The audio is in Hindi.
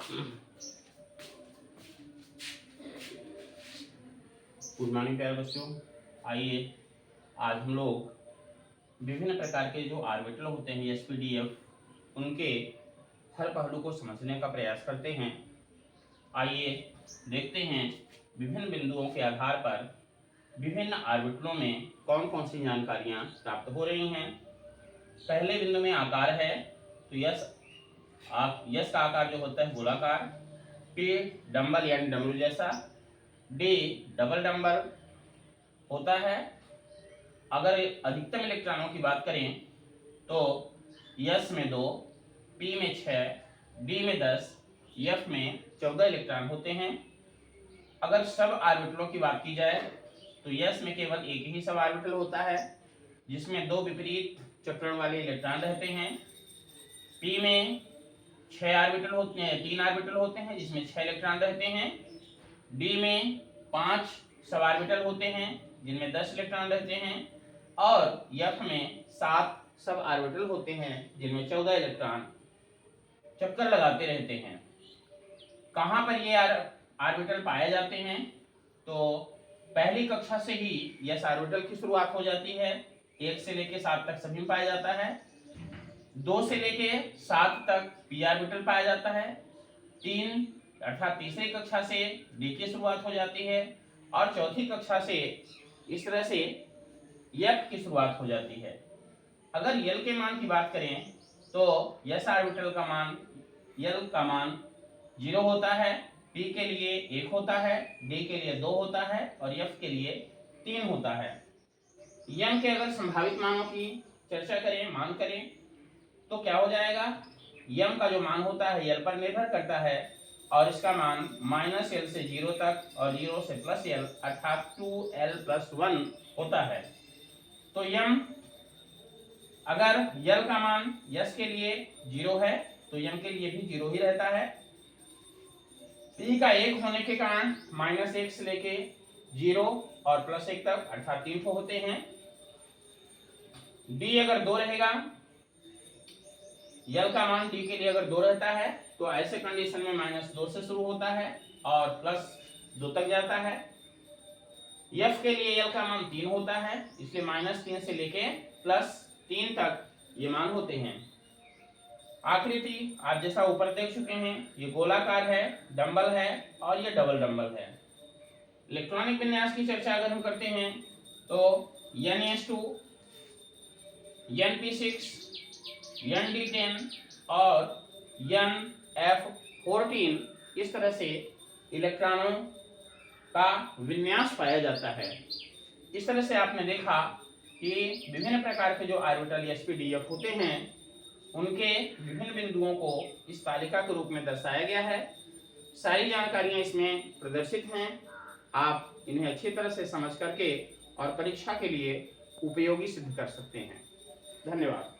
गुड मॉर्निंग प्यारे बच्चों। आइए आज हम लोग विभिन्न प्रकार के जो ऑर्बिटल होते हैं एसपीडीएफ उनके हर पहलू को समझने का प्रयास करते हैं। आइए देखते हैं विभिन्न बिंदुओं के आधार पर विभिन्न ऑर्बिटलों में कौन कौन सी जानकारियां प्राप्त हो रही हैं। पहले बिंदु में आकार है तो यस का आकार जो होता है गोलाकार, पी डंबल यानी डमरू जैसा, डी डबल डंबल होता है। अगर अधिकतम इलेक्ट्रॉनों की बात करें तो यस में 2, पी में 6, डी में 10, एफ में 14 इलेक्ट्रॉन होते हैं। अगर सब ऑर्बिटलों की बात की जाए तो यस में केवल एक ही सब ऑर्बिटल होता है जिसमें 2 विपरीत चक्रण वाले इलेक्ट्रॉन रहते हैं। पी में 6 ऑर्बिटल होते हैं, 3 ऑर्बिटल होते हैं जिसमें 6 इलेक्ट्रॉन रहते हैं। डी में 5 सब ऑर्बिटल होते हैं जिनमें 10 इलेक्ट्रॉन रहते हैं और एफ में 7 सब ऑर्बिटल होते हैं जिनमें 14 इलेक्ट्रॉन चक्कर लगाते रहते हैं। कहाँ पर ये ऑर्बिटल पाए जाते हैं तो पहली कक्षा से ही यस ऑर्बिटल की शुरुआत हो जाती है। 1 से लेकर 7 तक सभी में पाया जाता है। 2 से लेके 7 तक पी ऑर्बिटल पाया जाता है। 3 अर्थात तीसरी कक्षा से डी की शुरुआत हो जाती है और चौथी कक्षा से इस तरह से एफ की शुरुआत हो जाती है। अगर यल के मान की बात करें तो यस ऑर्बिटल का मान यल का मान 0 होता है, पी के लिए 1 होता है, डी के लिए 2 होता है और एफ के लिए 3 होता है। यम के अगर संभावित मानों की चर्चा करें, मान करें तो क्या हो जाएगा। यम का जो मान होता है यल पर निर्भर करता है और इसका मान -l से 0 तक और 0 से +l अर्थात 2l+1 होता है। तो यम अगर यल का मान यस के लिए 0 है तो यम के लिए भी 0 ही रहता है। पी का 1 होने के कारण -1 से लेके 0 और +1 तक अर्थात 3 होते हैं। डी अगर 2 रहेगा, यल का मान डी के लिए अगर 2 रहता है तो ऐसे कंडीशन में -2 से शुरू होता है और +2 तक जाता है। एफ के लिए यल का मान 3 होता है इसलिए -3 से लेके +3 तक ये मान होते हैं। आकृति आप जैसा ऊपर देख चुके हैं, ये गोलाकार है, डंबल है और ये डबल डंबल है। इलेक्ट्रॉनिक विन्यास की चर्चा अगर हम करते हैं तो Na2, Np6, Nd10 और Nf14 इस तरह से इलेक्ट्रॉनों का विन्यास पाया जाता है। इस तरह से आपने देखा कि विभिन्न प्रकार के जो ऑर्बिटल एसपीडीएफ होते हैं उनके विभिन्न बिंदुओं को इस तालिका के रूप में दर्शाया गया है। सारी जानकारियां इसमें प्रदर्शित हैं। आप इन्हें अच्छी तरह से समझ करके और परीक्षा के लिए उपयोगी सिद्ध कर सकते हैं। धन्यवाद।